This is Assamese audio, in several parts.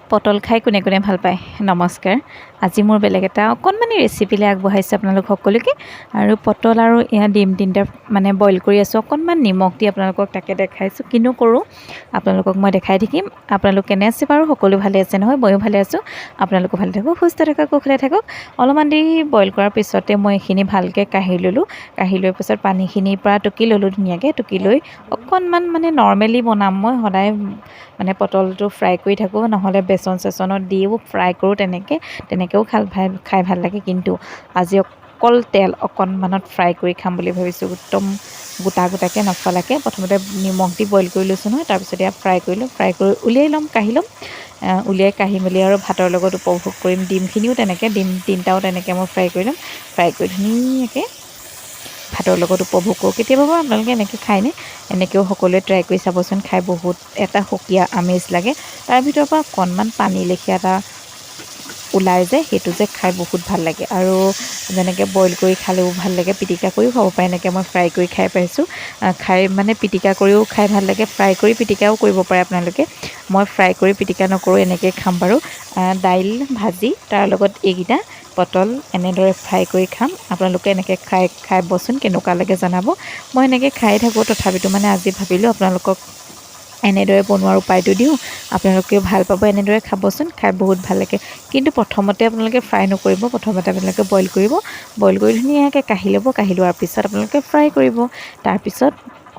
পটল খাই কোনে কোনে ভাল পায় নমস্কাৰ আজি মোৰ বেলেগ এটা অকণমানি ৰেচিপিলৈ আগবঢ়াইছোঁ আপোনালোক সকলোকে আৰু পটল আৰু এয়া ডিম তিনিটা মানে বইল কৰি আছোঁ অকণমান নিমখ দি আপোনালোকক তাকে দেখাইছোঁ কিনো কৰোঁ আপোনালোকক মই দেখাই থাকিম আপোনালোক কেনে আছে বাৰু সকলো ভালে আছে নহয় ময়ো ভালে আছোঁ আপোনালোকো ভালে থাকক সুস্থ থাকক কুশলে থাকক অলপমান দেৰি বইল কৰাৰ পিছতে মই এইখিনি ভালকৈ কাঢ়ি ল'লোঁ কাঢ়ি লৈ পিছত পানীখিনিৰ পৰা টুকি ল'লোঁ ধুনীয়াকৈ টুকি লৈ অকণমান মানে নৰ্মেলি বনাম মই সদায় মানে পটলটো ফ্ৰাই কৰি থাকোঁ নহ'লে বেচন চেচনত দিও ফ্ৰাই কৰোঁ তেনেকৈও খাই ভাল লাগে কিন্তু আজি অকল তেল অকণমানত ফ্ৰাই কৰি খাম বুলি ভাবিছোঁ একদম গোটাকৈ নফলাকৈ প্ৰথমতে নিমখ দি বইল কৰি লৈছোঁ নহয় তাৰপিছত ইয়াত ফ্ৰাই কৰিলোঁ ফ্ৰাই কৰি উলিয়াই ল'ম কাঢ়ি ল'ম উলিয়াই কাঢ়ি মেলি আৰু ভাতৰ লগত উপভোগ কৰিম ডিমখিনিও তেনেকৈ ডিম তিনিটাও তেনেকৈ মই ফ্ৰাই কৰি ল'ম ফ্ৰাই কৰি ধুনীয়াকৈ ভাতৰ লগত উপভোগ কৰোঁ কেতিয়াবা বাৰু আপোনালোকে এনেকৈ খায়নে এনেকৈও সকলোৱে ট্ৰাই কৰি চাবচোন খাই বহুত এটা সুকীয়া আমেজ লাগে তাৰ ভিতৰৰ পৰা অকণমান পানী লেখীয়া এটা ওলাই যে সেইটো যে খাই বহুত ভাল লাগে আৰু যেনেকৈ বইল কৰি খালেও ভাল লাগে পিটিকা কৰিও খাব পাৰে এনেকৈ মই ফ্ৰাই কৰি খাই পাইছোঁ খাই মানে পিটিকা কৰিও খাই ভাল লাগে ফ্ৰাই কৰি পিটিকাও কৰিব পাৰে আপোনালোকে মই ফ্ৰাই কৰি পিটিকা নকৰোঁ এনেকৈ খাম বাৰু দাইল ভাজি তাৰ লগত এইকেইটা পটল এনেদৰে ফ্ৰাই কৰি খাম আপোনালোকে এনেকৈ খাবচোন কেনেকুৱা লাগে জনাব মই এনেকৈ খাই থাকোঁ তথাপিতো মানে আজি ভাবিলোঁ আপোনালোকক এনেদৰে বনোৱাৰ উপায়টো দিওঁ আপোনালোকেও ভাল পাব এনেদৰে খাবচোন খাই বহুত ভাল লাগে কিন্তু প্ৰথমতে আপোনালোকে ফ্ৰাই নকৰিব প্ৰথমতে আপোনালোকে বইল কৰি ধুনীয়াকৈ কাঢ়ি ল'ব কাঢ়ি লোৱাৰ পিছত আপোনালোকে ফ্ৰাই কৰিব তাৰপিছত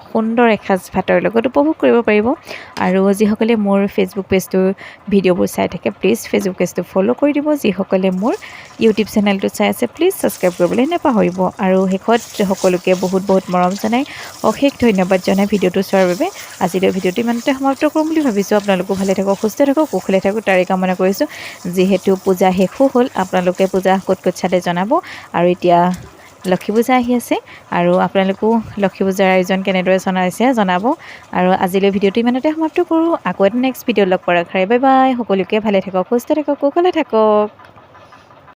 সুন্দৰ এসাঁজ ভাতৰ লগত উপভোগ কৰিব পাৰিব আৰু যিসকলে মোৰ ফেচবুক পেজটো ভিডিঅ'বোৰ চাই থাকে প্লিজ ফেচবুক পেজটো ফ'ল' কৰি দিব যিসকলে মোৰ ইউটিউব চেনেলটো চাই আছে প্লিজ ছাবস্ক্ৰাইব কৰিবলৈ নাপাহৰিব আৰু শেষত সকলোকে বহুত মৰম জনাই অশেষ ধন্যবাদ জনাই ভিডিঅ'টো চোৱাৰ বাবে আজিলৈ ভিডিঅ'টো ইমানতে সমাপ্ত কৰিম বুলি ভাবিছোঁ আপোনালোকো ভালে থাকক সুস্থ থাকক কুশলে থাকক তাৰে কামনা কৰিছোঁ যিহেতু পূজা শেষো হ'ল আপোনালোকে পূজা ক'ত চালে জনাব আৰু এতিয়া লক্ষী পূজা আহি আছে আৰু আপোনালোকেও লক্ষী পূজাৰ আয়োজন কেনেদৰে জনাইছে জনাব আৰু আজিলৈ ভিডিঅ'টো ইমানতে সমাপ্ত কৰোঁ আকৌ এটা নেক্সট ভিডিঅ' লগ কৰাৰ আশাৰে বাই বাই সকলোকে ভালে থাকক সুস্থ থাকক কুশলে থাকক